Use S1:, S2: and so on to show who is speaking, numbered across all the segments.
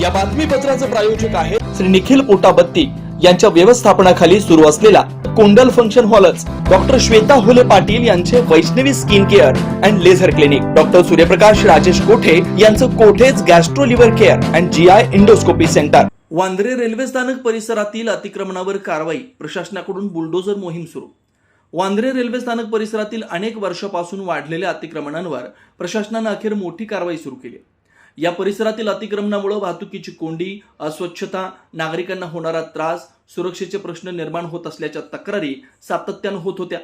S1: या बातमीपत्राचे प्रायोजक आहे श्री निखिल पोटाबत्ती यांच्या व्यवस्थापनाखाली सुरू असलेला कोंडल फंक्शन हॉलच डॉक्टर श्वेता होले पाटील यांचे Vaishnavi skin care and laser clinic, doctor Suryaprakash Rajesh Kothe यांचं Kothe's gastro liver care and GI endoscopy centre. Bandra railway स्थानक परिसरातील अतिक्रमणावर कारवाई, प्रशासनाकडून बुलडोझर मोहीम सुरू. वांद्रे रेल्वे स्थानक परिसरातील अनेक वर्षापासून वाढलेल्या अतिक्रमणांवर प्रशासनाने अखेर मोठी कारवाई सुरू केली. या परिसरातील अतिक्रमणामुळे वाहतुकीची कोंडी, अस्वच्छता, नागरिकांना होणारा त्रास, सुरक्षेचे प्रश्न निर्माण होत असल्याच्या तक्रारी सातत्याने होत होत्या.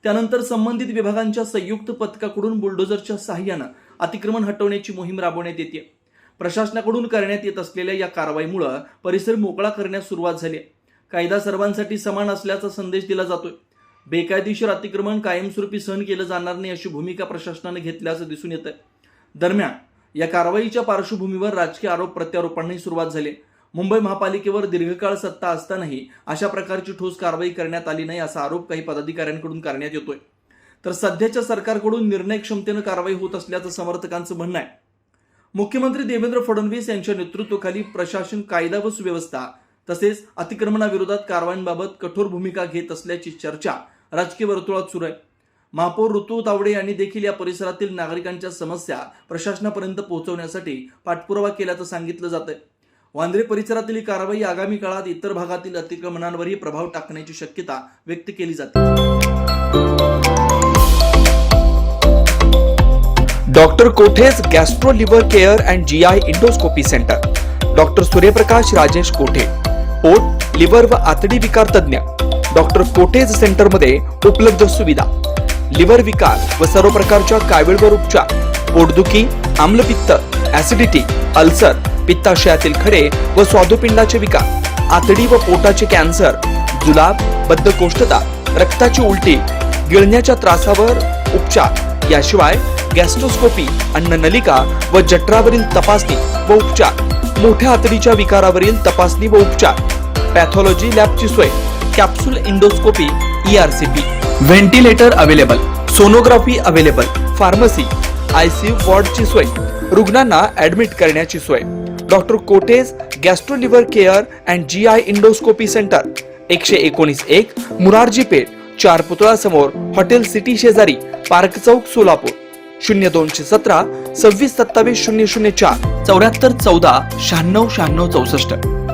S1: त्यानंतर संबंधित विभागांच्या संयुक्त पथकाकडून बुलडोझरच्या सहाय्याने अतिक्रमण हटवण्याची मोहीम राबवण्यात येते. प्रशासनाकडून करण्यात येत असलेल्या या कारवाईमुळे परिसर मोकळा करण्यास सुरुवात झाली. कायदा सर्वांसाठी समान असल्याचा संदेश दिला जातोय. बेकायदेशीर अतिक्रमण कायमस्वरूपी सहन केलं जाणार नाही अशी भूमिका प्रशासनाने घेतल्याचं दिसून येतंय. दरम्यान या कारवाईच्या पार्श्वभूमीवर राजकीय आरोप प्रत्यारोपांनाही सुरुवात झाली. मुंबई महापालिकेवर दीर्घकाळ सत्ता असतानाही अशा प्रकारची ठोस कारवाई करण्यात आली नाही असा आरोप काही पदाधिकाऱ्यांकडून करण्यात येतोय. तर सध्याच्या सरकारकडून निर्णय क्षमतेने कारवाई होत असल्याचं समर्थकांचं म्हणणं आहे. मुख्यमंत्री देवेंद्र फडणवीस यांच्या नेतृत्वाखाली प्रशासन कायदा व सुव्यवस्था तसेच अतिक्रमणाविरोधात कारवाईबाबत कठोर भूमिका घेत असल्याची चर्चा राजकीय वर्तुळात सुरू आहे. महापौर ऋतू तावडे यांनी देखील या परिसरातील नागरिकांच्या समस्या प्रशासनापर्यंत पोहोचवण्यासाठी पाठपुरावा केल्याचं सांगितलं जातंय. वांद्रे परिसरातील ही कारवाई आगामी काळात इतर भागातील अतिक्रमणांवरही प्रभाव टाकण्याची शक्यता व्यक्त केली जाते.
S2: Doctor Kothe's gastro liver care and GI endoscopy centre, doctor Suryaprakash Rajesh कोठे, पोट, लिव्हर व आतडी विकार तज्ञ. डॉक्टर कोठेज सेंटर मध्ये उपलब्ध सुविधा: लिव्हर विकार व सर्व प्रकारच्या कावीळवर उपचार, पोटदुखी, आम्लपित्त, ऍसिडिटी, अल्सर, पित्ताशयातील खडे व स्वादुपिंडाचे विकार, आतडी व पोटाचे कॅन्सर, जुलाब, बद्धकोष्ठता, रक्ताची उलटी, गिळण्याच्या त्रासावर उपचार. याशिवाय गॅस्ट्रोस्कोपी, अन्ननलिका व जठरावरील तपासणी व उपचार, मोठ्या आतडीच्या विकारावरील तपासणी व उपचार, पॅथॉलॉजी लॅबची सोय, capsule endoscopy, ERCP, ventilator available, sonography available, pharmacy, ICU वॉर्डची सोय, रुग्णांना ऍडमिट करण्याची सोय. Doctor Kothe's gastro liver care and GI endoscopy centre, 119-1 Murarji Peth, 4 पुतळा समोर, हॉटेल सिटी शेजारी, पार्क चौक, सोलापूर. 0217 26 27 004 74 14 96 96 64.